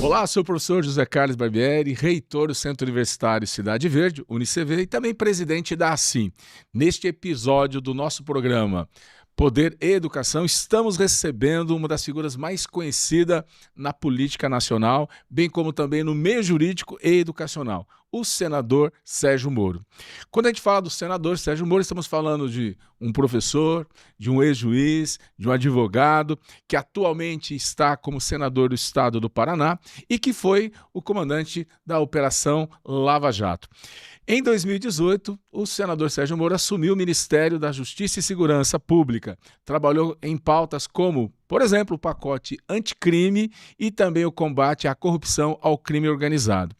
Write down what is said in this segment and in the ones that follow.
Olá, sou o professor José Carlos Barbieri, reitor do Centro Universitário Cidade Verde, UniCV, e também presidente da ACIM. Neste episódio do nosso programa Poder e Educação, estamos recebendo uma das figuras mais conhecidas na política nacional, bem como também no meio jurídico e educacional, o senador Sérgio Moro. Quando a gente fala do senador Sérgio Moro, estamos falando de um professor, de um ex-juiz, de um advogado, que atualmente está como senador do estado do Paraná e que foi o comandante da Operação Lava Jato. Em 2018, o senador Sérgio Moro assumiu o Ministério da Justiça e Segurança Pública. Trabalhou em pautas como, por exemplo, o pacote anticrime e também o combate à corrupção ao crime organizado.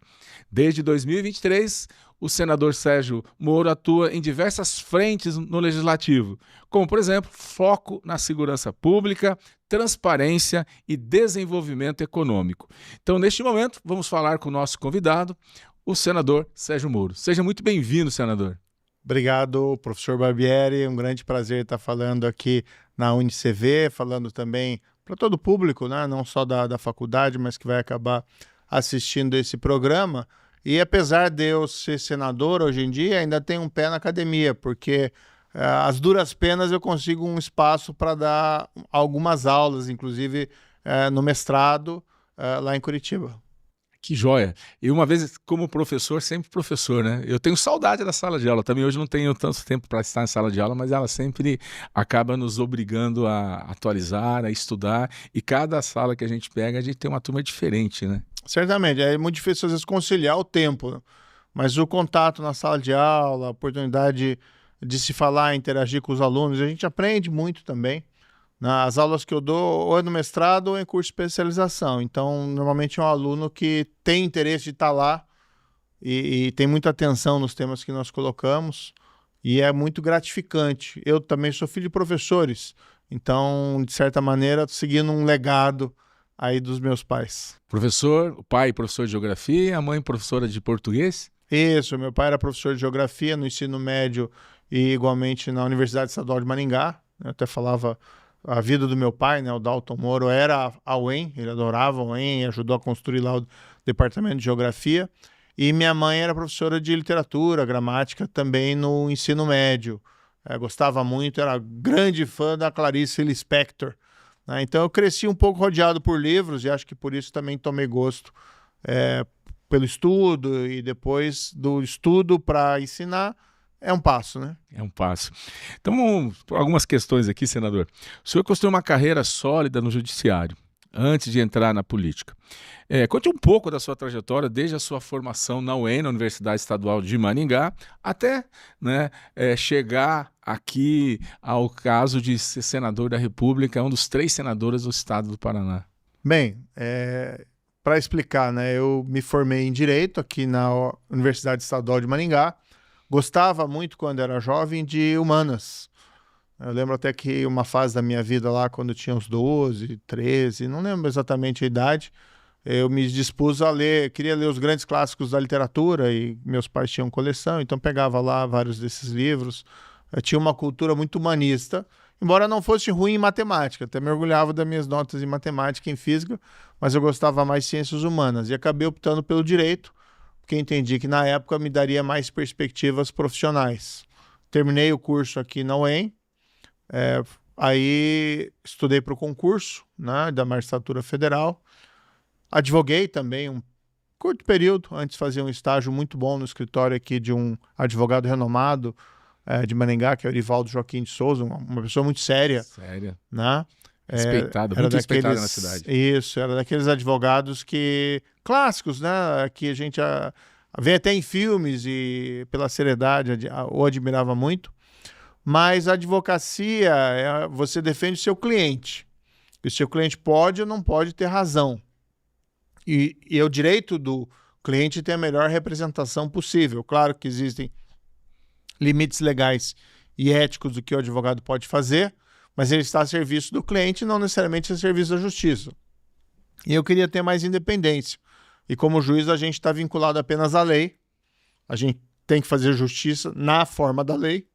Desde 2023, o senador Sérgio Moro atua em diversas frentes no Legislativo, como, por exemplo, foco na segurança pública, transparência e desenvolvimento econômico. Então, neste momento, vamos falar com o nosso convidado, o senador Sérgio Moro. Seja muito bem-vindo, senador. Obrigado, professor Barbieri. Um grande prazer estar falando aqui na UniCV, falando também para todo o público, né? Não só da faculdade, mas que vai acabar assistindo esse programa. E apesar de eu ser senador hoje em dia, ainda tenho um pé na academia, porque às duras penas eu consigo um espaço para dar algumas aulas, inclusive no mestrado lá em Curitiba. Que joia! E uma vez, como professor, sempre professor, né? Eu tenho saudade da sala de aula. Também hoje não tenho tanto tempo para estar em sala de aula, mas ela sempre acaba nos obrigando a atualizar, a estudar. E cada sala que a gente pega, a gente tem uma turma diferente, né? Certamente. É muito difícil, às vezes, conciliar o tempo. Mas o contato na sala de aula, a oportunidade de se falar, interagir com os alunos, a gente aprende muito também. As aulas que eu dou ou é no mestrado ou em curso de especialização. Então, normalmente é um aluno que tem interesse de estar lá e tem muita atenção nos temas que nós colocamos e é muito gratificante. Eu também sou filho de professores, então, de certa maneira, seguindo um legado aí dos meus pais. Professor, o pai professor de geografia, a mãe professora de português? Isso, meu pai era professor de geografia no ensino médio e igualmente na Universidade Estadual de Maringá. Eu até falava... A vida do meu pai, né, o Dalton Moro, era a UEM, ele adorava a UEM e ajudou a construir lá o departamento de geografia. E minha mãe era professora de literatura, gramática, também no ensino médio. Gostava muito, era grande fã da Clarice Lispector. Né? Então eu cresci um pouco rodeado por livros e acho que por isso também tomei gosto pelo estudo e depois do estudo para ensinar. É um passo, né? É um passo. Então, algumas questões aqui, senador. O senhor construiu uma carreira sólida no judiciário, antes de entrar na política. Conte um pouco da sua trajetória, desde a sua formação na UEM, na Universidade Estadual de Maringá, até chegar aqui ao caso de ser senador da República, um dos 3 senadores do estado do Paraná. Bem, para explicar, né, eu me formei em Direito aqui na Universidade Estadual de Maringá. Gostava muito, quando era jovem, de humanas. Eu lembro até que uma fase da minha vida lá, quando eu tinha uns 12, 13, não lembro exatamente a idade, eu me dispus a ler, queria ler os grandes clássicos da literatura e meus pais tinham coleção, então pegava lá vários desses livros. Eu tinha uma cultura muito humanista, embora não fosse ruim em matemática, até me orgulhava das minhas notas em matemática e em física, mas eu gostava mais de ciências humanas e acabei optando pelo direito, porque entendi que na época me daria mais perspectivas profissionais. Terminei o curso aqui na UEM, aí estudei para o concurso, né, da Magistratura Federal, advoguei também um curto período, antes fazia um estágio muito bom no escritório aqui de um advogado renomado de Maringá, que é o Erivaldo Joaquim de Souza, uma pessoa muito séria. Séria. Né? Respeitado, muito respeitado na cidade. Isso, era daqueles advogados clássicos, né? Que a gente vê até em filmes e pela seriedade o admirava muito. Mas a advocacia, você defende o seu cliente. E o seu cliente pode ou não pode ter razão. E é o direito do cliente ter a melhor representação possível. Claro que existem limites legais e éticos do que o advogado pode fazer, mas ele está a serviço do cliente, não necessariamente a serviço da justiça. E eu queria ter mais independência. E como juiz, a gente está vinculado apenas à lei. A gente tem que fazer justiça na forma da lei.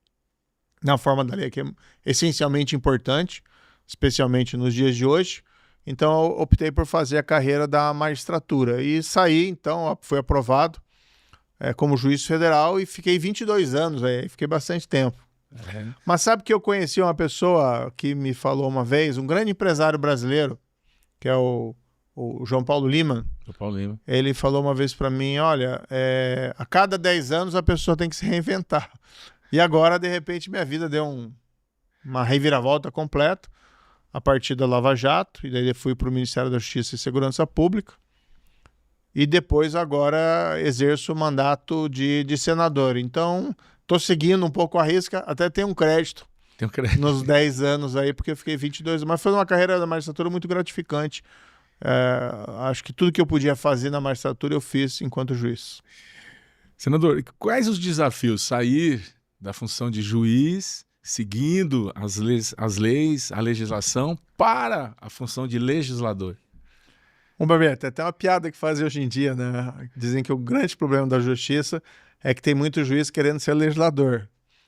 na forma da lei, que é essencialmente importante, especialmente nos dias de hoje. Então, eu optei por fazer a carreira da magistratura. E saí, então, fui aprovado como juiz federal e fiquei 22 anos aí, fiquei bastante tempo. É. Mas sabe que eu conheci uma pessoa que me falou uma vez, um grande empresário brasileiro, que é o João Paulo Lima. João Paulo Lima. Ele falou uma vez para mim, olha, a cada 10 anos a pessoa tem que se reinventar. E agora, de repente, minha vida deu uma reviravolta completa a partir da Lava Jato, e daí eu fui para o Ministério da Justiça e Segurança Pública, e depois agora exerço o mandato de senador. Então, estou seguindo um pouco a risca, até tenho um crédito nos 10 anos aí, porque eu fiquei 22 anos, mas foi uma carreira da magistratura muito gratificante. Acho que tudo que eu podia fazer na magistratura eu fiz enquanto juiz. Senador, quais os desafios? Sair da função de juiz, seguindo as leis, a legislação, para a função de legislador? Barbieri, tem até uma piada que fazem hoje em dia, né? Dizem que o grande problema da justiça é que tem muito juiz querendo ser legislador.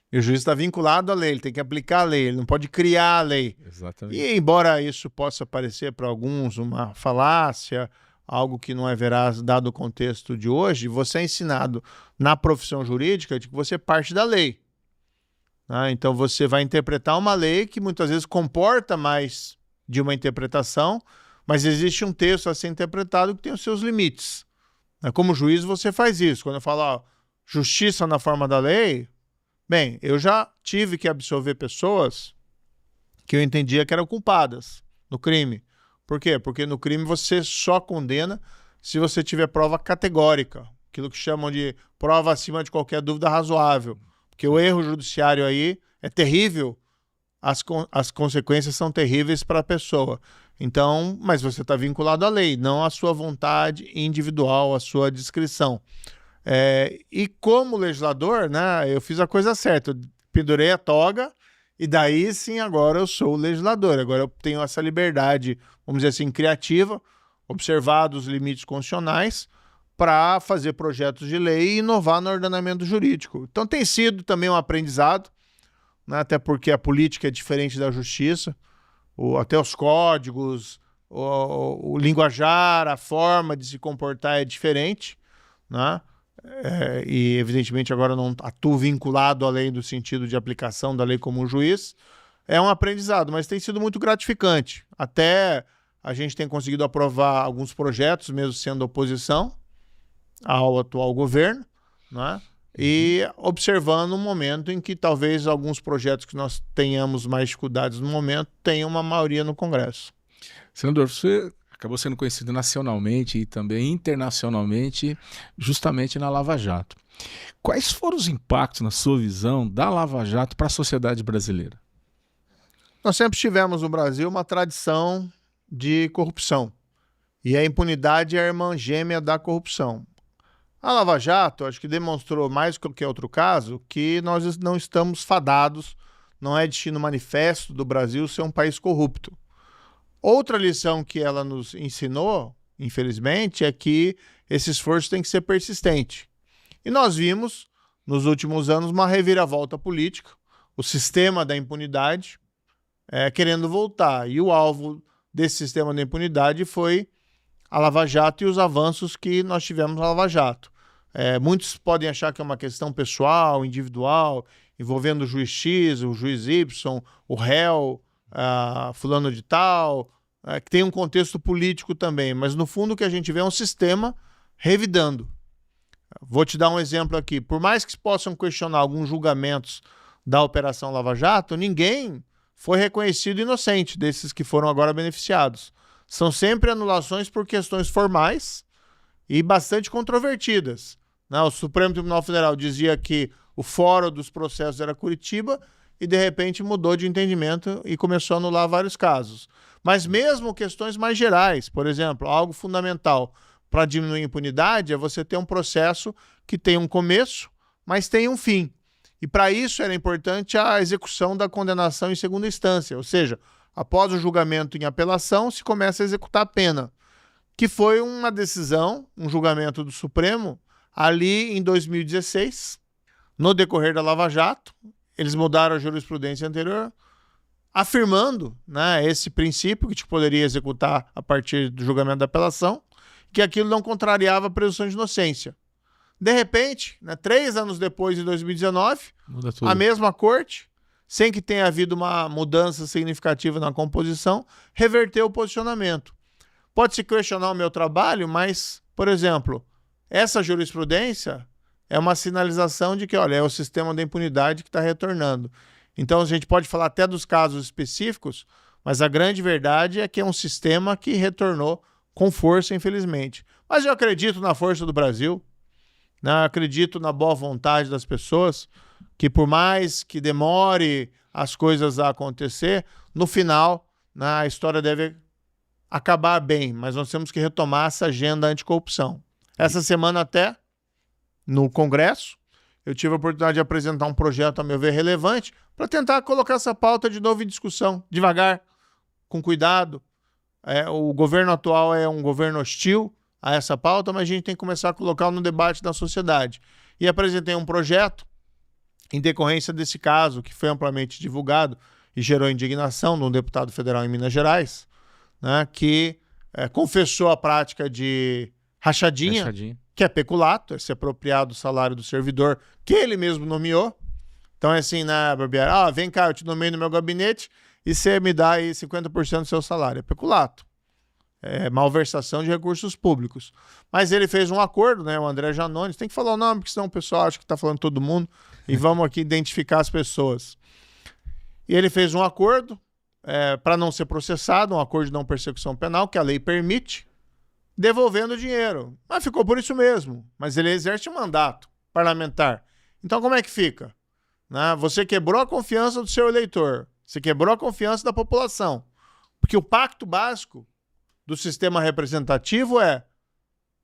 E o juiz está vinculado à lei, ele tem que aplicar a lei, ele não pode criar a lei. Exatamente. E embora isso possa parecer para alguns uma falácia, algo que não é veraz dado o contexto de hoje, você é ensinado na profissão jurídica de que você parte da lei. Então você vai interpretar uma lei que muitas vezes comporta mais de uma interpretação, mas existe um texto a ser interpretado que tem os seus limites. Como juiz você faz isso. Quando eu falo justiça na forma da lei, bem, eu já tive que absolver pessoas que eu entendia que eram culpadas no crime. Por quê? Porque no crime você só condena se você tiver prova categórica, aquilo que chamam de prova acima de qualquer dúvida razoável. Porque o erro judiciário aí é terrível, as consequências são terríveis para a pessoa. Então, mas você está vinculado à lei, não à sua vontade individual, à sua discrição. E como legislador, né, eu fiz a coisa certa, eu pendurei a toga e daí sim agora eu sou o legislador. Agora eu tenho essa liberdade, vamos dizer assim, criativa, observado os limites constitucionais, para fazer projetos de lei e inovar no ordenamento jurídico. Então tem sido também um aprendizado, né, até porque a política é diferente da justiça, até os códigos, o linguajar, a forma de se comportar é diferente, né? E evidentemente agora não atuo vinculado à lei no sentido de aplicação da lei como juiz. É um aprendizado, mas tem sido muito gratificante. Até a gente tem conseguido aprovar alguns projetos, mesmo sendo oposição ao atual governo, né? E observando um momento em que talvez alguns projetos que nós tenhamos mais dificuldades no momento tenham uma maioria no Congresso. Senador, você acabou sendo conhecido nacionalmente e também internacionalmente justamente na Lava Jato. Quais foram os impactos, na sua visão, da Lava Jato para a sociedade brasileira? Nós sempre tivemos no Brasil uma tradição de corrupção. E a impunidade é a irmã gêmea da corrupção. A Lava Jato, acho que demonstrou mais do que qualquer outro caso que nós não estamos fadados, não é destino manifesto do Brasil ser um país corrupto. Outra lição que ela nos ensinou, infelizmente, é que esse esforço tem que ser persistente. E nós vimos, nos últimos anos, uma reviravolta política, o sistema da impunidade querendo voltar. E o alvo desse sistema da impunidade foi a Lava Jato e os avanços que nós tivemos na Lava Jato. Muitos podem achar que é uma questão pessoal, individual, envolvendo o juiz X, o juiz Y, o réu, fulano de tal, que tem um contexto político também, mas no fundo o que a gente vê é um sistema revidando. Vou te dar um exemplo aqui. Por mais que se possam questionar alguns julgamentos da Operação Lava Jato, ninguém foi reconhecido inocente desses que foram agora beneficiados. São sempre anulações por questões formais e bastante controvertidas. O Supremo Tribunal Federal dizia que o fórum dos processos era Curitiba e, de repente, mudou de entendimento e começou a anular vários casos. Mas mesmo questões mais gerais, por exemplo, algo fundamental para diminuir a impunidade é você ter um processo que tem um começo, mas tem um fim. E para isso era importante a execução da condenação em segunda instância, ou seja, após o julgamento em apelação, se começa a executar a pena, que foi uma decisão, um julgamento do Supremo, ali em 2016, no decorrer da Lava Jato. eles mudaram a jurisprudência anterior, afirmando, né, esse princípio que te poderia executar a partir do julgamento da apelação, que aquilo não contrariava a presunção de inocência. De repente, né, 3 anos depois, em 2019, a mesma corte, sem que tenha havido uma mudança significativa na composição, reverteu o posicionamento. Pode-se questionar o meu trabalho, mas, por exemplo, essa jurisprudência é uma sinalização de que, olha, é o sistema da impunidade que está retornando. Então, a gente pode falar até dos casos específicos, mas a grande verdade é que é um sistema que retornou com força, infelizmente. Mas eu acredito na força do Brasil, né? Eu acredito na boa vontade das pessoas, que por mais que demore as coisas a acontecer, no final, né, a história deve acabar bem, mas nós temos que retomar essa agenda anticorrupção. Essa semana até, no Congresso, eu tive a oportunidade de apresentar um projeto, a meu ver, relevante, para tentar colocar essa pauta de novo em discussão, devagar, com cuidado. O governo atual é um governo hostil a essa pauta, mas a gente tem que começar a colocar no debate da sociedade. E apresentei um projeto, em decorrência desse caso, que foi amplamente divulgado e gerou indignação de um deputado federal em Minas Gerais, né, que confessou a prática de rachadinha, que é peculato, é se apropriar do salário do servidor que ele mesmo nomeou. Então é assim, né, Barbieri? Vem cá, eu te nomeio no meu gabinete e você me dá aí 50% do seu salário. É peculato. É malversação de recursos públicos. Mas ele fez um acordo, né, o André Janones, tem que falar o nome, porque senão o pessoal acha que está falando todo mundo, e vamos aqui identificar as pessoas. E ele fez um acordo para não ser processado, um acordo de não persecução penal, que a lei permite, devolvendo o dinheiro. Mas ficou por isso mesmo. Mas ele exerce um mandato parlamentar. Então como é que fica? Né? Você quebrou a confiança do seu eleitor. Você quebrou a confiança da população. Porque o pacto básico do sistema representativo é: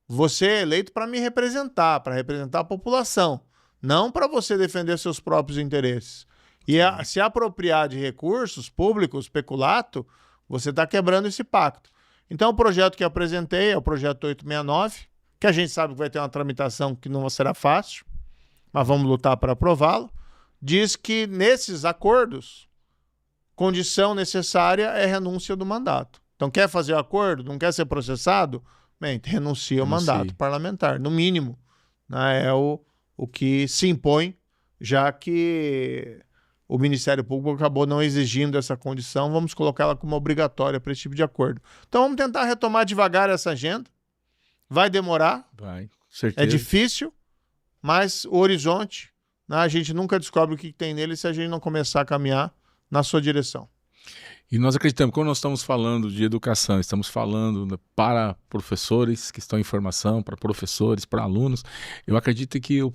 você é eleito para me representar, para representar a população, não para você defender seus próprios interesses. E se apropriar de recursos públicos, peculato, você está quebrando esse pacto. Então, o projeto que eu apresentei é o projeto 869, que a gente sabe que vai ter uma tramitação que não será fácil, mas vamos lutar para aprová-lo. Diz que nesses acordos, condição necessária é renúncia do mandato. Então, quer fazer o acordo? Não quer ser processado? Bem, renuncia ao mandato parlamentar, no mínimo. Né? É o que se impõe, já que o Ministério Público acabou não exigindo essa condição, vamos colocá-la como obrigatória para esse tipo de acordo. Então vamos tentar retomar devagar essa agenda. Vai demorar. Vai, certeza. É difícil, mas o horizonte, né, a gente nunca descobre o que tem nele se a gente não começar a caminhar na sua direção. E nós acreditamos, quando nós estamos falando de educação, estamos falando para professores que estão em formação, para professores, para alunos, eu acredito que o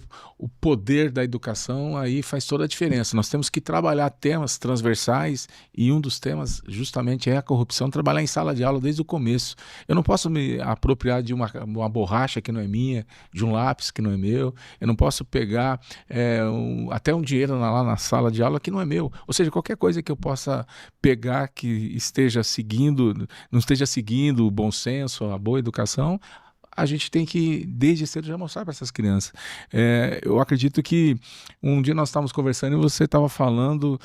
poder da educação aí faz toda a diferença. Nós temos que trabalhar temas transversais e um dos temas justamente é a corrupção, trabalhar em sala de aula desde o começo. Eu não posso me apropriar de uma borracha que não é minha, de um lápis que não é meu, eu não posso pegar até um dinheiro lá na sala de aula que não é meu. Ou seja, qualquer coisa que eu possa pegar que esteja seguindo, não esteja seguindo o bom senso, a boa educação, a gente tem que, desde cedo, já mostrar para essas crianças. Eu acredito que um dia nós estávamos conversando e você estava falando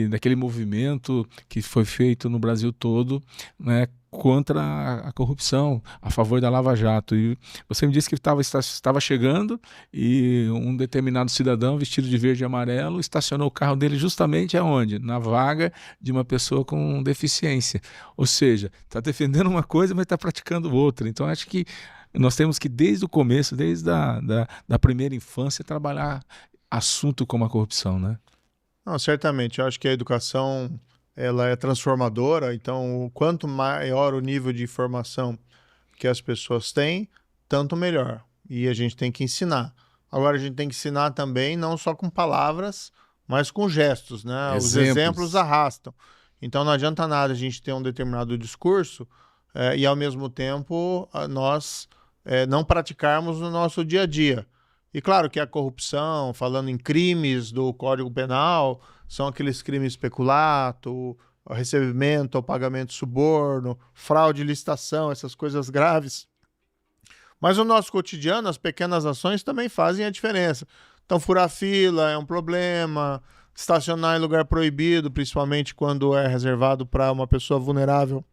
daquele movimento que foi feito no Brasil todo, né, contra a corrupção, a favor da Lava Jato. E você me disse que estava chegando e um determinado cidadão vestido de verde e amarelo estacionou o carro dele justamente aonde? Na vaga de uma pessoa com deficiência. Ou seja, está defendendo uma coisa, mas está praticando outra. Então, acho que nós temos que, desde o começo, desde da primeira infância, trabalhar assunto como a corrupção, né? Não, certamente. Eu acho que a educação ela é transformadora, então quanto maior o nível de informação que as pessoas têm, tanto melhor. E a gente tem que ensinar. Agora a gente tem que ensinar também não só com palavras, mas com gestos, né? Os exemplos arrastam. Então não adianta nada a gente ter um determinado discurso e ao mesmo tempo nós não praticarmos no nosso dia a dia. E claro que a corrupção, falando em crimes do Código Penal, são aqueles crimes peculato, recebimento ou pagamento de suborno, fraude, licitação, essas coisas graves. Mas no nosso cotidiano, as pequenas ações também fazem a diferença. Então, furar fila é um problema, estacionar em lugar proibido, principalmente quando é reservado para uma pessoa vulnerável,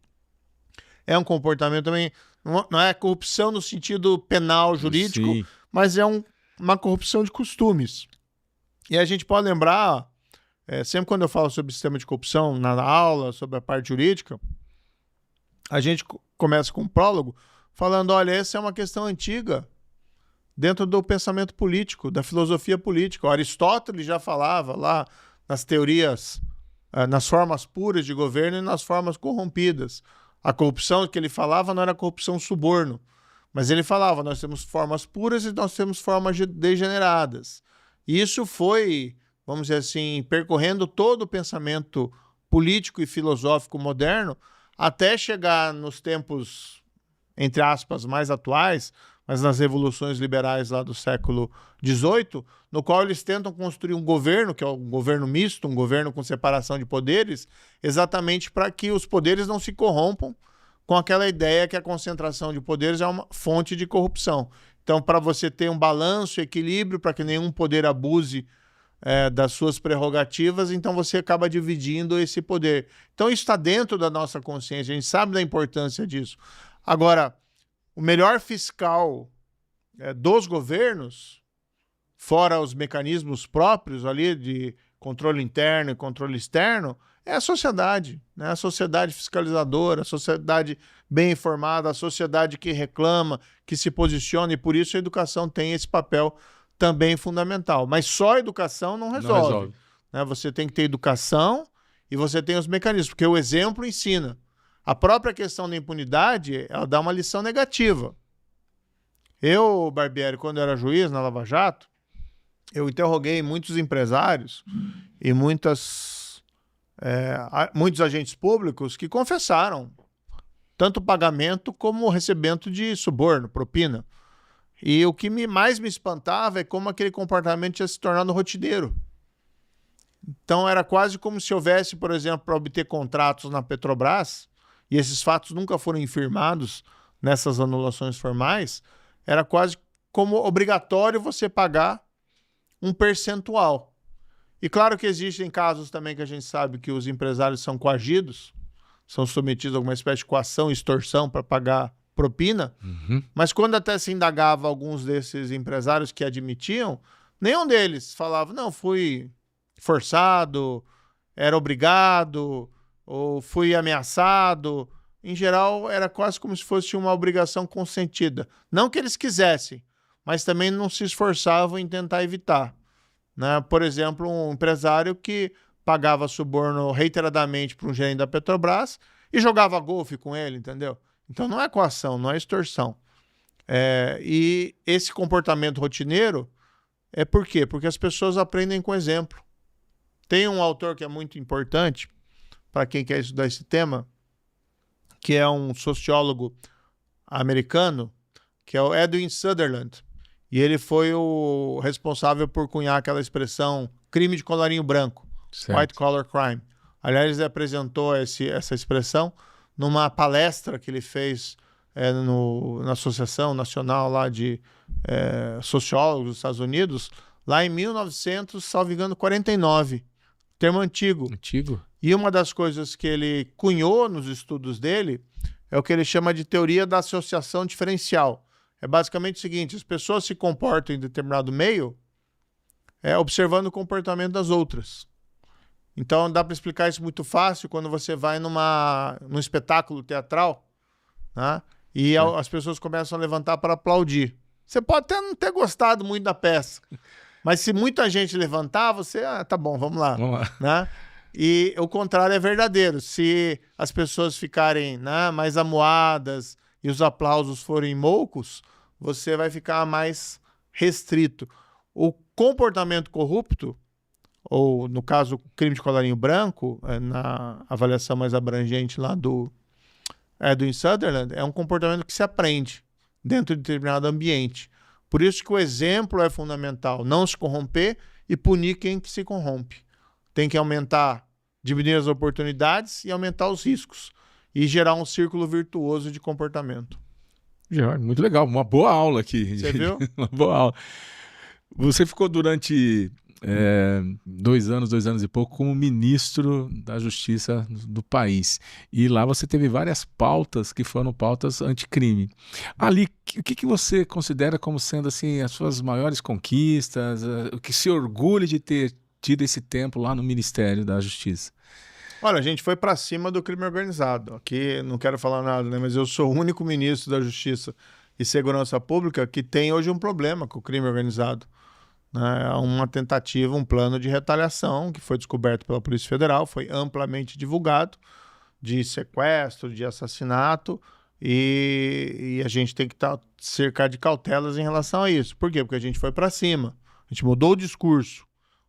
é um comportamento também. Não é corrupção no sentido penal, jurídico, Sim. mas é uma corrupção de costumes. E a gente pode lembrar, sempre quando eu falo sobre sistema de corrupção na aula, sobre a parte jurídica, a gente começa com um prólogo falando, olha, essa é uma questão antiga dentro do pensamento político, da filosofia política. O Aristóteles já falava lá nas teorias, nas formas puras de governo e nas formas corrompidas. A corrupção que ele falava não era corrupção suborno, mas ele falava, nós temos formas puras e nós temos formas degeneradas. E isso foi, vamos dizer assim, percorrendo todo o pensamento político e filosófico moderno até chegar nos tempos, entre aspas, mais atuais, mas nas revoluções liberais lá do século XVIII, no qual eles tentam construir um governo, que é um governo misto, um governo com separação de poderes, exatamente para que os poderes não se corrompam com aquela ideia que a concentração de poderes é uma fonte de corrupção. Então, para você ter um balanço, equilíbrio, para que nenhum poder abuse das suas prerrogativas, então você acaba dividindo esse poder. Então, isso está dentro da nossa consciência, a gente sabe da importância disso. Agora, o melhor fiscal dos governos, fora os mecanismos próprios ali de controle interno e controle externo, é a sociedade, né? A sociedade fiscalizadora, a sociedade bem informada, a sociedade que reclama, que se posiciona, e por isso a educação tem esse papel também fundamental. Mas só a educação não resolve. Né? Você tem que ter educação e você tem os mecanismos, porque o exemplo ensina. A própria questão da impunidade, ela dá uma lição negativa. Eu, Barbieri, quando eu era juiz na Lava Jato, eu interroguei muitos empresários e muitos agentes públicos que confessaram tanto pagamento como recebimento de suborno, propina. E o que mais me espantava é como aquele comportamento tinha se tornado rotineiro. Então era quase como se houvesse, por exemplo, para obter contratos na Petrobras, e esses fatos nunca foram infirmados nessas anulações formais, era quase como obrigatório você pagar um percentual. E claro que existem casos também que a gente sabe que os empresários são coagidos, são submetidos a alguma espécie de coação, extorsão para pagar propina, mas quando até se indagava alguns desses empresários que admitiam, nenhum deles falava, não, fui forçado, era obrigado, ou fui ameaçado. Em geral, era quase como se fosse uma obrigação consentida. Não que eles quisessem, mas também não se esforçavam em tentar evitar. Né? Por exemplo, um empresário que pagava suborno reiteradamente para um gerente da Petrobras e jogava golfe com ele, entendeu? Então não é coação, não é extorsão. E esse comportamento rotineiro é por quê? Porque as pessoas aprendem com exemplo. Tem um autor que é muito importante para quem quer estudar esse tema, que é um sociólogo americano, que é o Edwin Sutherland. E ele foi o responsável por cunhar aquela expressão crime de colarinho branco, certo. White collar crime. Aliás, ele apresentou essa expressão numa palestra que ele fez na Associação Nacional lá de Sociólogos dos Estados Unidos, lá em 1949. Termo antigo. Antigo. E uma das coisas que ele cunhou nos estudos dele é o que ele chama de teoria da associação diferencial. É basicamente o seguinte, as pessoas se comportam em determinado meio observando o comportamento das outras. Então dá para explicar isso muito fácil quando você vai num espetáculo teatral, né? E as pessoas começam a levantar para aplaudir. Você pode até não ter gostado muito da peça, mas se muita gente levantar, você, tá bom, vamos lá. Né? E o contrário é verdadeiro. Se as pessoas ficarem, né, mais amuadas e os aplausos forem moucos, você vai ficar mais restrito. O comportamento corrupto, ou no caso, o crime de colarinho branco, na avaliação mais abrangente lá do Edwin Sutherland, é um comportamento que se aprende dentro de determinado ambiente. Por isso que o exemplo é fundamental, não se corromper e punir quem se corrompe. Tem que diminuir as oportunidades e aumentar os riscos. E gerar um círculo virtuoso de comportamento. Muito legal, uma boa aula aqui. Você viu? Uma boa aula. Você ficou durante 2 anos e pouco como ministro da Justiça do país. E lá você teve várias pautas que foram pautas anticrime. Ali, o que você considera como sendo assim, as suas maiores conquistas, o que se orgulha de ter tido esse tempo lá no Ministério da Justiça? Olha, a gente foi para cima do crime organizado. Aqui não quero falar nada, né? Mas eu sou o único ministro da Justiça e Segurança Pública que tem hoje um problema com o crime organizado, né? Há uma tentativa, um plano de retaliação que foi descoberto pela Polícia Federal, foi amplamente divulgado, de sequestro, de assassinato, e a gente tem que estar cercar de cautelas em relação a isso. Por quê? Porque a gente foi para cima, a gente mudou o discurso.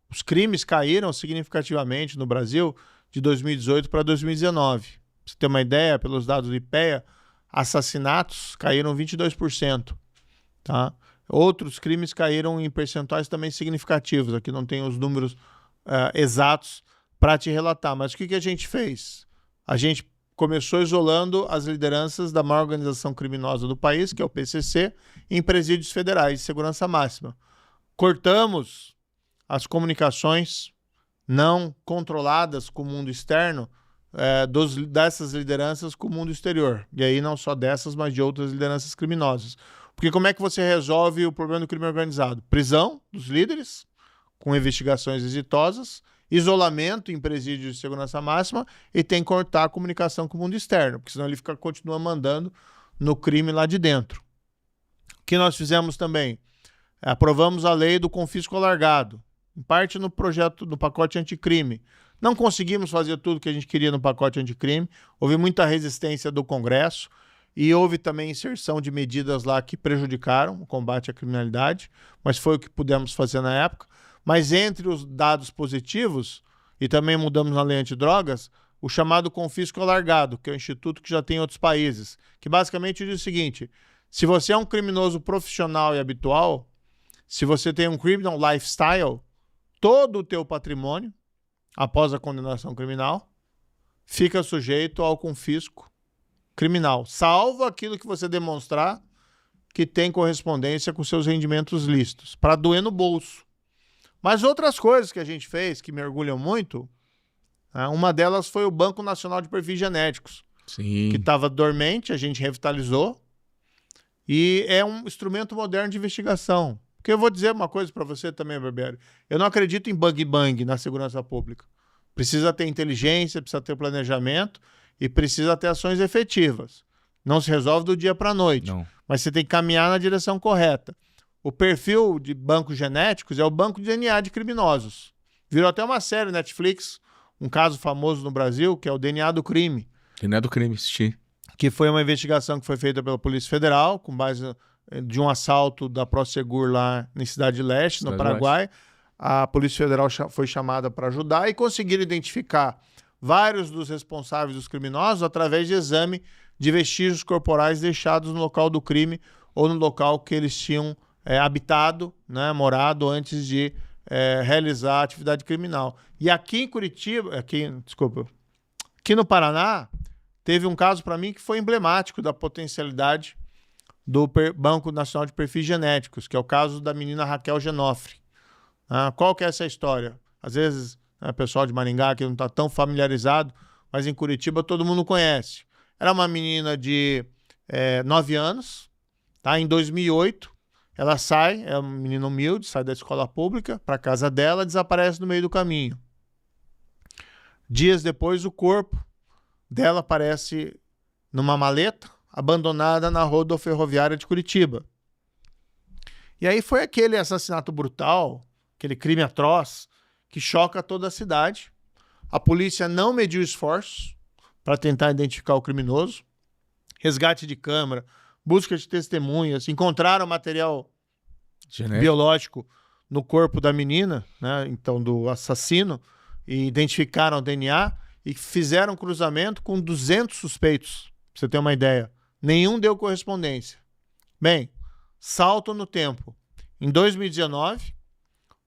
Os crimes caíram significativamente no Brasil de 2018 para 2019. Pra você ter uma ideia, pelos dados do IPEA, assassinatos caíram 22%. Tá? Outros crimes caíram em percentuais também significativos. Aqui não tem os números exatos para te relatar. Mas o que a gente fez? A gente começou isolando as lideranças da maior organização criminosa do país, que é o PCC, em presídios federais de segurança máxima. Cortamos as comunicações não controladas com o mundo externo dessas lideranças com o mundo exterior. E aí não só dessas, mas de outras lideranças criminosas. Porque como é que você resolve o problema do crime organizado? Prisão dos líderes, com investigações exitosas, isolamento em presídios de segurança máxima e tem que cortar a comunicação com o mundo externo, porque senão ele continua mandando no crime lá de dentro. O que nós fizemos também? Aprovamos a lei do confisco alargado, em parte no projeto do pacote anticrime. Não conseguimos fazer tudo que a gente queria no pacote anticrime, houve muita resistência do Congresso e houve também inserção de medidas lá que prejudicaram o combate à criminalidade, mas foi o que pudemos fazer na época. Mas entre os dados positivos, e também mudamos na lei antidrogas, o chamado confisco alargado, que é um instituto que já tem em outros países, que basicamente diz o seguinte: se você é um criminoso profissional e habitual, se você tem um criminal lifestyle, todo o teu patrimônio, após a condenação criminal, fica sujeito ao confisco criminal, salvo aquilo que você demonstrar que tem correspondência com seus rendimentos lícitos, para doer no bolso. Mas outras coisas que a gente fez, que me orgulham muito, uma delas foi o Banco Nacional de Perfis Genéticos, Sim. que estava dormente, a gente revitalizou, e é um instrumento moderno de investigação. Porque eu vou dizer uma coisa para você também, Barbieri. Eu não acredito em bang-bang na segurança pública. Precisa ter inteligência, precisa ter planejamento e precisa ter ações efetivas. Não se resolve do dia para a noite, mas você tem que caminhar na direção correta. O perfil de bancos genéticos é o banco de DNA de criminosos. Virou até uma série Netflix, um caso famoso no Brasil, que é o DNA do crime. DNA do crime, assisti. Que foi uma investigação que foi feita pela Polícia Federal, com base de um assalto da Prosegur lá em Cidade Leste, no Paraguai. A Polícia Federal foi chamada para ajudar e conseguiram identificar vários dos responsáveis dos criminosos através de exame de vestígios corporais deixados no local do crime ou no local que eles tinham habitado, né, morado antes de realizar a atividade criminal. E aqui em Curitiba, aqui no Paraná, teve um caso para mim que foi emblemático da potencialidade do Banco Nacional de Perfis Genéticos, que é o caso da menina Raquel Genofre. Qual que é essa história? Às vezes, o pessoal de Maringá que não está tão familiarizado, mas em Curitiba todo mundo conhece. Era uma menina de 9 anos, tá? Em 2008, ela sai, é uma menina humilde, sai da escola pública para a casa dela, desaparece no meio do caminho. Dias depois, o corpo dela aparece numa maleta, abandonada na rodoferroviária de Curitiba. E aí foi aquele assassinato brutal, aquele crime atroz, que choca toda a cidade. A polícia não mediu esforços para tentar identificar o criminoso. Resgate de câmera, busca de testemunhas, encontraram material biológico no corpo da menina, né, então do assassino, e identificaram o DNA e fizeram cruzamento com 200 suspeitos, pra você ter uma ideia. Nenhum deu correspondência. Bem, salto no tempo. Em 2019,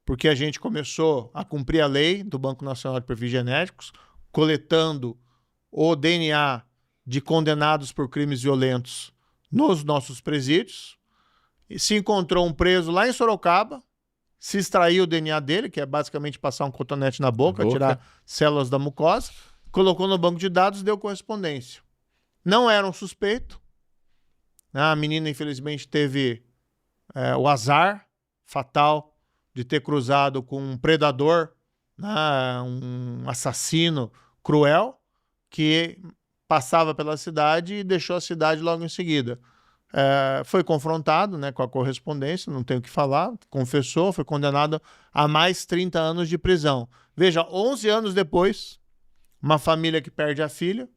porque a gente começou a cumprir a lei do Banco Nacional de Perfis Genéticos, coletando o DNA de condenados por crimes violentos nos nossos presídios, e se encontrou um preso lá em Sorocaba, se extraiu o DNA dele, que é basicamente passar um cotonete na boca, tirar células da mucosa, colocou no banco de dados e deu correspondência. Não era um suspeito. A menina, infelizmente, teve o azar fatal de ter cruzado com um predador, um assassino cruel, que passava pela cidade e deixou a cidade logo em seguida. Foi confrontado, né, com a correspondência, não tenho o que falar, confessou, foi condenado a mais 30 anos de prisão. Veja, 11 anos depois, uma família que perde a filha,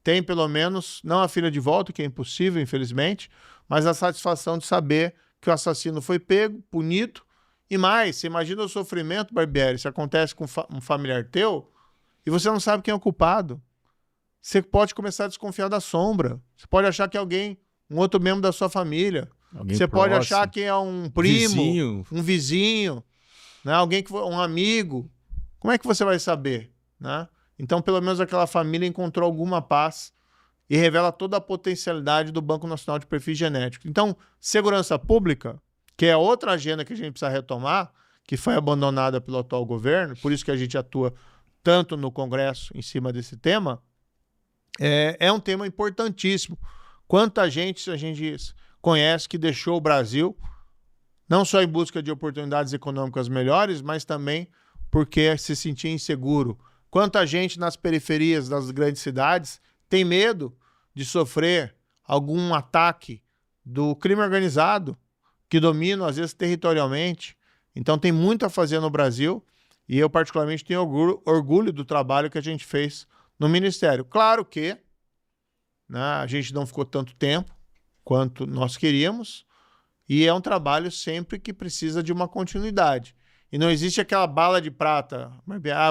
tem pelo menos, não a filha de volta, que é impossível, infelizmente, mas a satisfação de saber que o assassino foi pego, punido, e mais, você imagina o sofrimento, Barbieri, se acontece com um familiar teu, e você não sabe quem é o culpado. Você pode começar a desconfiar da sombra, você pode achar que é alguém, um outro membro da sua família, você pode achar que é um primo, um vizinho, né? Um amigo. Como é que você vai saber, né? Então, pelo menos aquela família encontrou alguma paz e revela toda a potencialidade do Banco Nacional de Perfis Genéticos. Então, segurança pública, que é outra agenda que a gente precisa retomar, que foi abandonada pelo atual governo, por isso que a gente atua tanto no Congresso em cima desse tema, é um tema importantíssimo. Quanta gente a gente conhece que deixou o Brasil, não só em busca de oportunidades econômicas melhores, mas também porque se sentia inseguro. Quanta gente nas periferias das grandes cidades tem medo de sofrer algum ataque do crime organizado, que domina, às vezes, territorialmente. Então, tem muito a fazer no Brasil e eu, particularmente, tenho orgulho do trabalho que a gente fez no Ministério. Claro que, né, a gente não ficou tanto tempo quanto nós queríamos e é um trabalho sempre que precisa de uma continuidade. E não existe aquela bala de prata,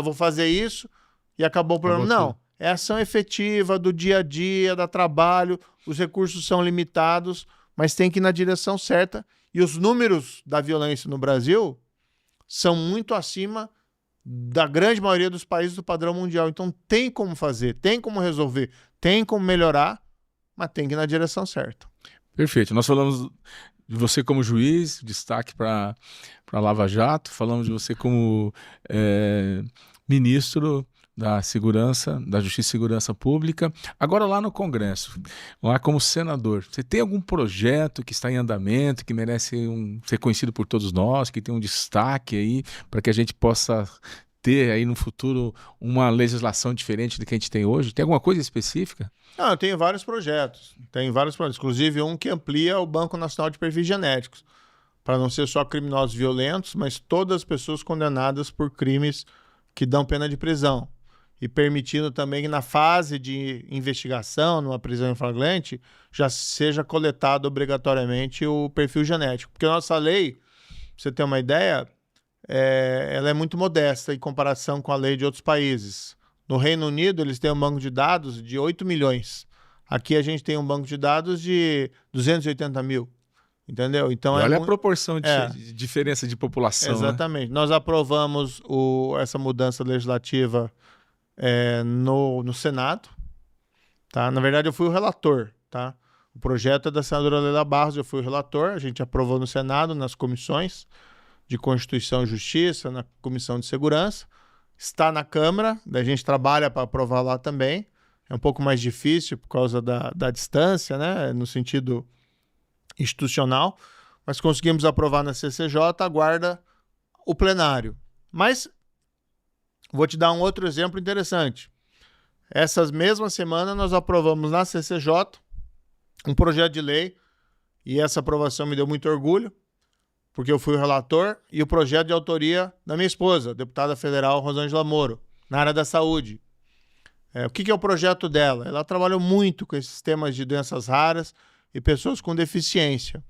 vou fazer isso e acabou o problema. Não, é ação efetiva do dia a dia, da trabalho, os recursos são limitados, mas tem que ir na direção certa. E os números da violência no Brasil são muito acima da grande maioria dos países do padrão mundial. Então tem como fazer, tem como resolver, tem como melhorar, mas tem que ir na direção certa. Perfeito. Nós falamos de você como juiz, destaque para Lava Jato, falamos de você como ministro da Segurança, da Justiça e Segurança Pública. Agora lá no Congresso, lá como senador, você tem algum projeto que está em andamento, que merece ser conhecido por todos nós, que tem um destaque aí, para que a gente possa ter aí no futuro uma legislação diferente do que a gente tem hoje? Tem alguma coisa específica? Não, eu tenho vários projetos. Inclusive um que amplia o Banco Nacional de Perfis Genéticos, para não ser só criminosos violentos, mas todas as pessoas condenadas por crimes que dão pena de prisão. E permitindo também que na fase de investigação, numa prisão em flagrante, já seja coletado obrigatoriamente o perfil genético. Porque a nossa lei, pra você ter uma ideia, ela é muito modesta em comparação com a lei de outros países. No Reino Unido, eles têm um banco de dados de 8 milhões. Aqui a gente tem um banco de dados de 280 mil. Entendeu? Então olha a proporção de diferença de população. Exatamente. Né? Nós aprovamos essa mudança legislativa no Senado. Tá? Na verdade, eu fui o relator. Tá? O projeto é da senadora Leila Barros, eu fui o relator. A gente aprovou no Senado, nas comissões de Constituição e Justiça, na Comissão de Segurança. Está na Câmara, a gente trabalha para aprovar lá também. É um pouco mais difícil por causa da distância, né? No sentido institucional, mas conseguimos aprovar na CCJ, aguarda o plenário. Mas vou te dar um outro exemplo interessante. Essas mesmas semanas nós aprovamos na CCJ um projeto de lei e essa aprovação me deu muito orgulho, porque eu fui o relator, e o projeto de autoria da minha esposa, a deputada federal Rosângela Moro, na área da saúde. O que é o projeto dela? Ela trabalhou muito com esses temas de doenças raras e pessoas com deficiência,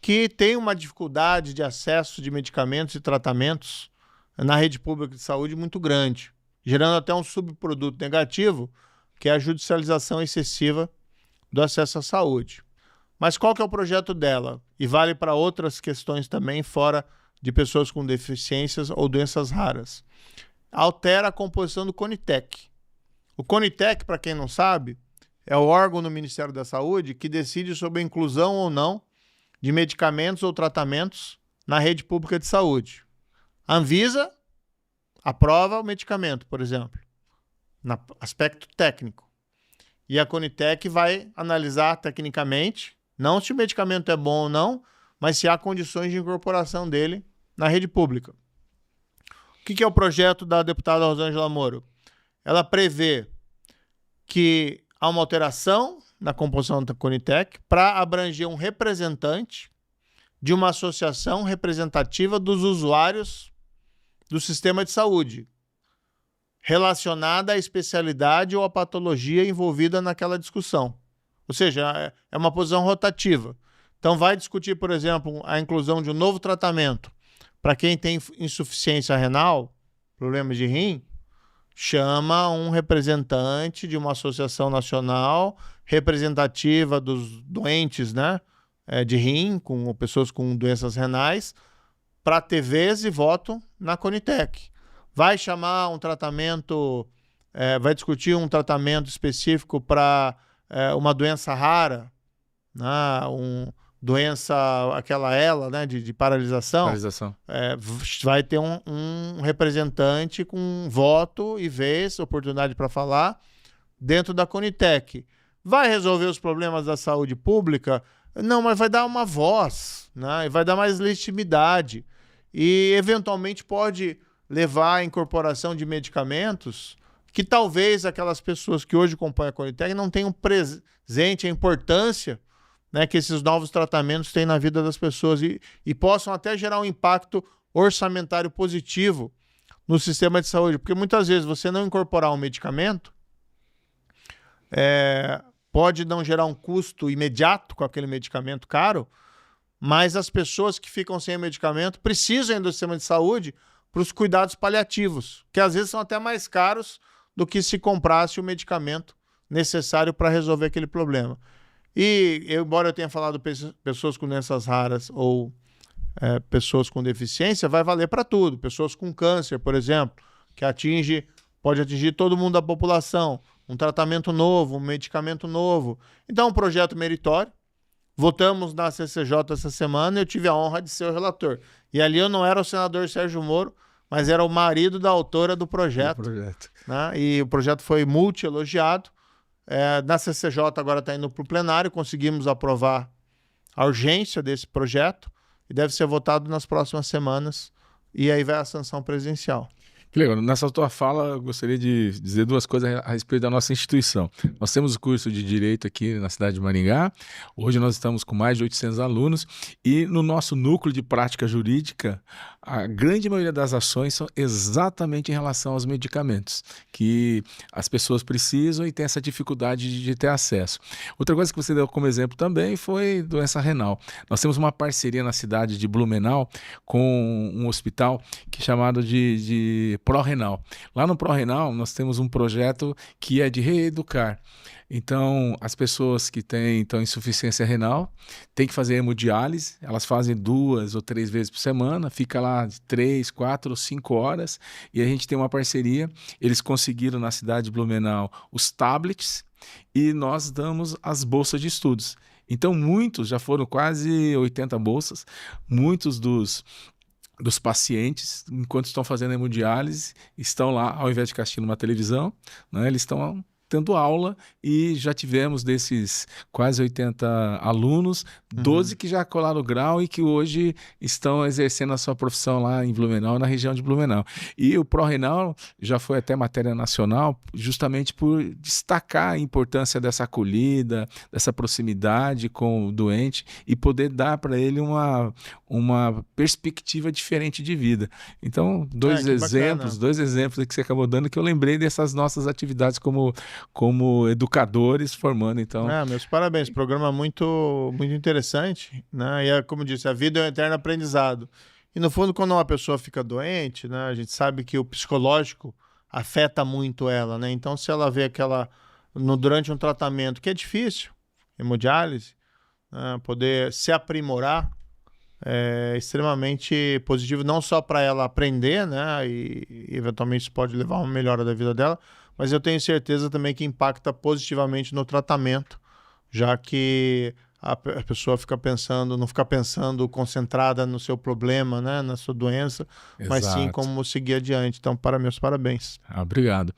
que têm uma dificuldade de acesso de medicamentos e tratamentos na rede pública de saúde muito grande, gerando até um subproduto negativo, que é a judicialização excessiva do acesso à saúde. Mas qual que é o projeto dela? E vale para outras questões também, fora de pessoas com deficiências ou doenças raras. Altera a composição do CONITEC. O CONITEC, para quem não sabe, é o órgão no Ministério da Saúde que decide sobre a inclusão ou não de medicamentos ou tratamentos na rede pública de saúde. A Anvisa aprova o medicamento, por exemplo, no aspecto técnico. E a Conitec vai analisar tecnicamente, não se o medicamento é bom ou não, mas se há condições de incorporação dele na rede pública. O que é o projeto da deputada Rosângela Moro? Ela prevê que há uma alteração na composição da Conitec para abranger um representante de uma associação representativa dos usuários do sistema de saúde, relacionada à especialidade ou à patologia envolvida naquela discussão. Ou seja, é uma posição rotativa. Então, vai discutir, por exemplo, a inclusão de um novo tratamento para quem tem insuficiência renal, problemas de rim, chama um representante de uma associação nacional representativa dos doentes, né, de rim, com pessoas com doenças renais, para ter vez e voto na Conitec. Vai chamar um tratamento, vai discutir um tratamento específico para uma doença rara, né, doença, aquela ELA, né, de paralisação. Vai ter um representante com voto e vez, oportunidade para falar, dentro da Conitec. Vai resolver os problemas da saúde pública? Não, mas vai dar uma voz, né, e vai dar mais legitimidade. E, eventualmente, pode levar à incorporação de medicamentos que talvez aquelas pessoas que hoje acompanham a Conitec não tenham presente a importância, né, que esses novos tratamentos têm na vida das pessoas e possam até gerar um impacto orçamentário positivo no sistema de saúde. Porque muitas vezes você não incorporar um medicamento pode não gerar um custo imediato com aquele medicamento caro, mas as pessoas que ficam sem medicamento precisam do sistema de saúde para os cuidados paliativos, que às vezes são até mais caros do que se comprasse o medicamento necessário para resolver aquele problema. E, embora eu tenha falado pessoas com doenças raras ou pessoas com deficiência, vai valer para tudo. Pessoas com câncer, por exemplo, que pode atingir todo mundo da população. Um tratamento novo, um medicamento novo. Então, é um projeto meritório. Votamos na CCJ essa semana e eu tive a honra de ser o relator. E ali eu não era o senador Sérgio Moro, mas era o marido da autora do projeto. Né? E o projeto foi multi-elogiado. Na CCJ agora está indo para o plenário, conseguimos aprovar a urgência desse projeto e deve ser votado nas próximas semanas e aí vai a sanção presidencial. Que legal. Nessa tua fala, eu gostaria de dizer duas coisas a respeito da nossa instituição. Nós temos o curso de Direito aqui na cidade de Maringá. Hoje nós estamos com mais de 800 alunos e no nosso núcleo de prática jurídica, a grande maioria das ações são exatamente em relação aos medicamentos, que as pessoas precisam e têm essa dificuldade de ter acesso. Outra coisa que você deu como exemplo também foi doença renal. Nós temos uma parceria na cidade de Blumenau com um hospital que é chamado de Pró-Renal. Lá no Pró-Renal nós temos um projeto que é de reeducar. Então, as pessoas que têm insuficiência renal têm que fazer hemodiálise, elas fazem 2 ou 3 vezes por semana, fica lá 3, 4 ou 5 horas e a gente tem uma parceria. Eles conseguiram na cidade de Blumenau os tablets e nós damos as bolsas de estudos. Então, muitos, já foram quase 80 bolsas, muitos dos pacientes, enquanto estão fazendo hemodiálise, estão lá, ao invés de ficar assistindo uma televisão, né, eles estão tendo aula e já tivemos desses quase 80 alunos, 12 que já colaram o grau e que hoje estão exercendo a sua profissão lá em Blumenau, na região de Blumenau. E o Pró-Renal já foi até matéria nacional justamente por destacar a importância dessa acolhida, dessa proximidade com o doente e poder dar para ele uma perspectiva diferente de vida. Então, dois exemplos que você acabou dando que eu lembrei dessas nossas atividades como educadores formando, então... meus parabéns, programa muito, muito interessante, né? E como disse, a vida é um eterno aprendizado. E no fundo, quando uma pessoa fica doente, né, a gente sabe que o psicológico afeta muito ela, né? Então, se ela vê durante um tratamento que é difícil, hemodiálise, né, poder se aprimorar, é extremamente positivo, não só para ela aprender, né, e eventualmente isso pode levar a uma melhora da vida dela, mas eu tenho certeza também que impacta positivamente no tratamento, já que a pessoa fica pensando, não ficar pensando concentrada no seu problema, né, na sua doença, mas sim Exato. como seguir adiante. Então, meus parabéns. Obrigado.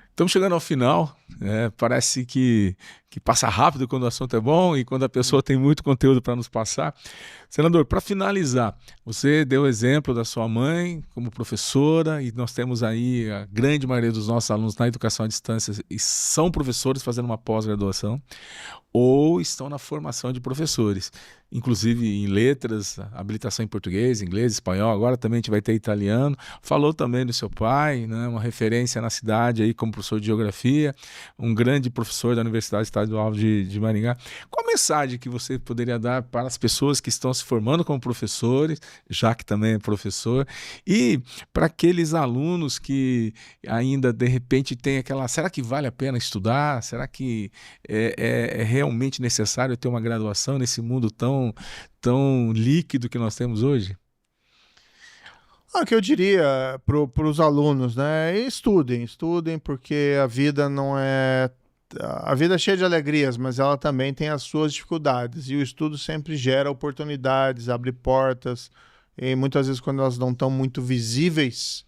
Estamos chegando ao final, parece que passa rápido quando o assunto é bom e quando a pessoa tem muito conteúdo para nos passar. Senador, para finalizar, você deu o exemplo da sua mãe como professora e nós temos aí a grande maioria dos nossos alunos na educação à distância e são professores fazendo uma pós-graduação ou estão na formação de professores, inclusive em letras, habilitação em português, inglês, espanhol, agora também a gente vai ter italiano. Falou também do seu pai, né, uma referência na cidade aí como professor de geografia, um grande professor da Universidade Estadual de Maringá. Qual a mensagem que você poderia dar para as pessoas que estão se formando como professores, já que também é professor, e para aqueles alunos que ainda de repente tem aquela, será que vale a pena estudar? Será que é realmente necessário ter uma graduação nesse mundo tão líquido que nós temos hoje? O que eu diria para os alunos, né? Estudem, porque a vida não é. A vida é cheia de alegrias, mas ela também tem as suas dificuldades. E o estudo sempre gera oportunidades, abre portas. E muitas vezes, quando elas não estão muito visíveis,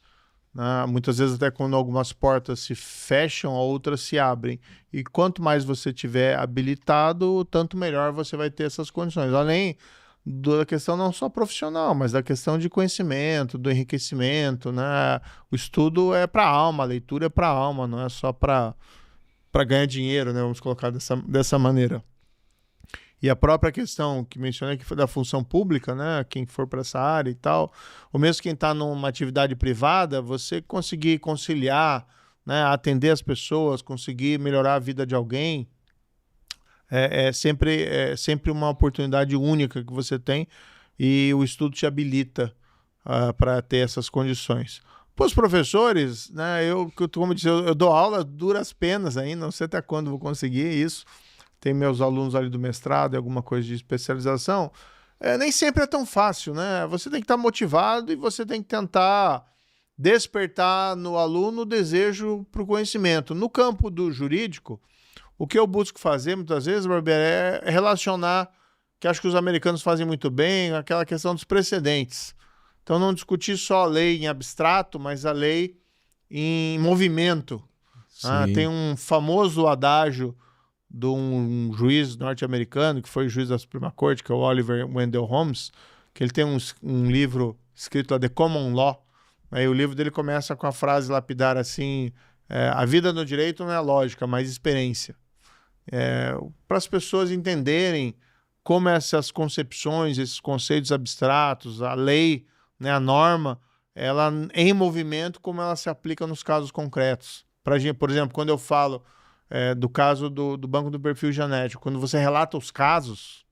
né? Muitas vezes, até quando algumas portas se fecham, outras se abrem. E quanto mais você tiver habilitado, tanto melhor você vai ter essas condições. Além da questão não só profissional, mas da questão de conhecimento, do enriquecimento, né? O estudo é para a alma, a leitura é para a alma, não é só para ganhar dinheiro, né? Vamos colocar dessa maneira. E a própria questão que mencionei que foi da função pública, né? Quem for para essa área e tal, ou mesmo quem está numa atividade privada, você conseguir conciliar, né? Atender as pessoas, conseguir melhorar a vida de alguém, é sempre uma oportunidade única que você tem e o estudo te habilita para ter essas condições. Para os professores, né, como eu disse, eu dou aula duras penas ainda, não sei até quando vou conseguir isso. Tem meus alunos ali do mestrado e alguma coisa de especialização. Nem sempre é tão fácil, né? Você tem que estar motivado e você tem que tentar despertar no aluno o desejo para o conhecimento. No campo do jurídico, o que eu busco fazer, muitas vezes, Barbieri, é relacionar, que acho que os americanos fazem muito bem, aquela questão dos precedentes. Então, não discutir só a lei em abstrato, mas a lei em movimento. Tem um famoso adágio de um juiz norte-americano, que foi juiz da Suprema Corte, que é o Oliver Wendell Holmes, que ele tem um livro escrito lá, The Common Law. Aí o livro dele começa com a frase lapidar assim, a vida no direito não é lógica, mas experiência. Para as pessoas entenderem como essas concepções, esses conceitos abstratos, a lei, né, a norma, ela em movimento, como ela se aplica nos casos concretos. Por exemplo, quando eu falo do caso do Banco do Perfil Genético, quando você relata os casos,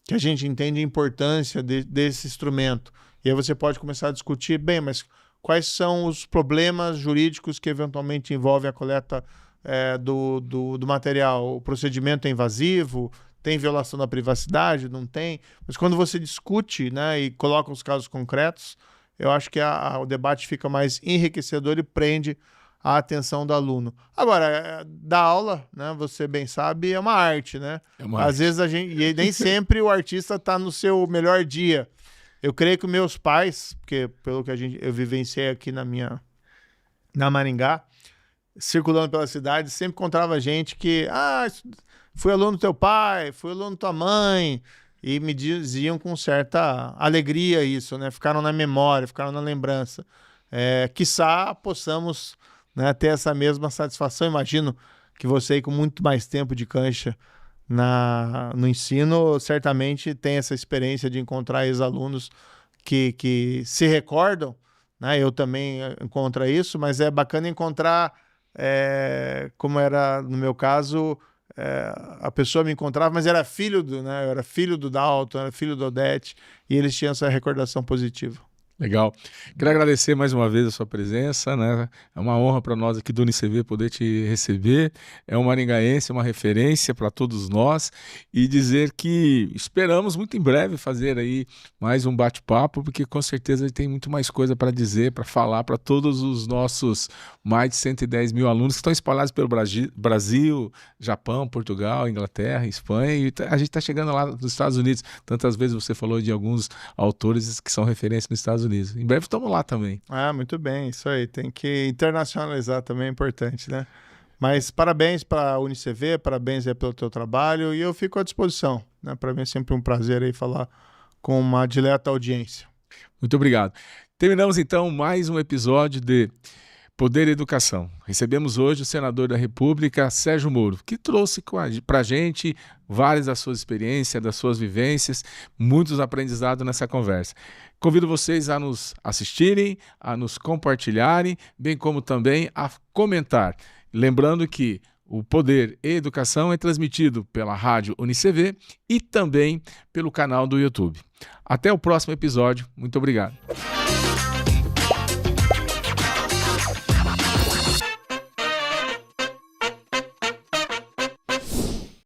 que a gente entende a importância desse instrumento, e aí você pode começar a discutir, bem, mas quais são os problemas jurídicos que eventualmente envolvem a coleta do material? O procedimento é invasivo? Tem violação da privacidade? Não tem? Mas quando você discute, né, e coloca os casos concretos, eu acho que o debate fica mais enriquecedor e prende a atenção do aluno. Agora, dar aula, né, você bem sabe, é uma arte, né? Às vezes e nem sempre o artista está no seu melhor dia. Eu creio que meus pais, porque pelo que eu vivenciei aqui na Maringá, circulando pela cidade, sempre encontrava gente que, fui aluno do teu pai, fui aluno da tua mãe, e me diziam com certa alegria isso, né? Ficaram na memória, ficaram na lembrança. Quiçá possamos, né, ter essa mesma satisfação. Imagino que você, com muito mais tempo de cancha no ensino, certamente tem essa experiência de encontrar ex-alunos que se recordam, né? Eu também encontro isso, mas é bacana encontrar, como era no meu caso, a pessoa me encontrava, mas era filho né? Eu era filho do Dalton, era filho do Odete, e eles tinham essa recordação positiva. Legal. Quero agradecer mais uma vez a sua presença, né? É uma honra para nós aqui do UniCV poder te receber. É um maringaense, uma referência para todos nós e dizer que esperamos muito em breve fazer aí mais um bate-papo, porque com certeza ele tem muito mais coisa para dizer, para falar para todos os nossos mais de 110 mil alunos que estão espalhados pelo Brasil, Japão, Portugal, Inglaterra, Espanha, e a gente está chegando lá nos Estados Unidos. Tantas vezes você falou de alguns autores que são referência nos Estados Unidos. Em breve estamos lá também. Ah, muito bem, isso aí. Tem que internacionalizar também, é importante, né? Mas parabéns para a UniCV, parabéns aí pelo teu trabalho e eu fico à disposição, né? Para mim é sempre um prazer aí falar com uma dileta audiência. Muito obrigado. Terminamos então mais um episódio de Poder e Educação. Recebemos hoje o senador da República, Sérgio Moro, que trouxe para a gente várias das suas experiências, das suas vivências, muitos aprendizados nessa conversa. Convido vocês a nos assistirem, a nos compartilharem, bem como também a comentar. Lembrando que o Poder e Educação é transmitido pela Rádio UniCV e também pelo canal do YouTube. Até o próximo episódio. Muito obrigado.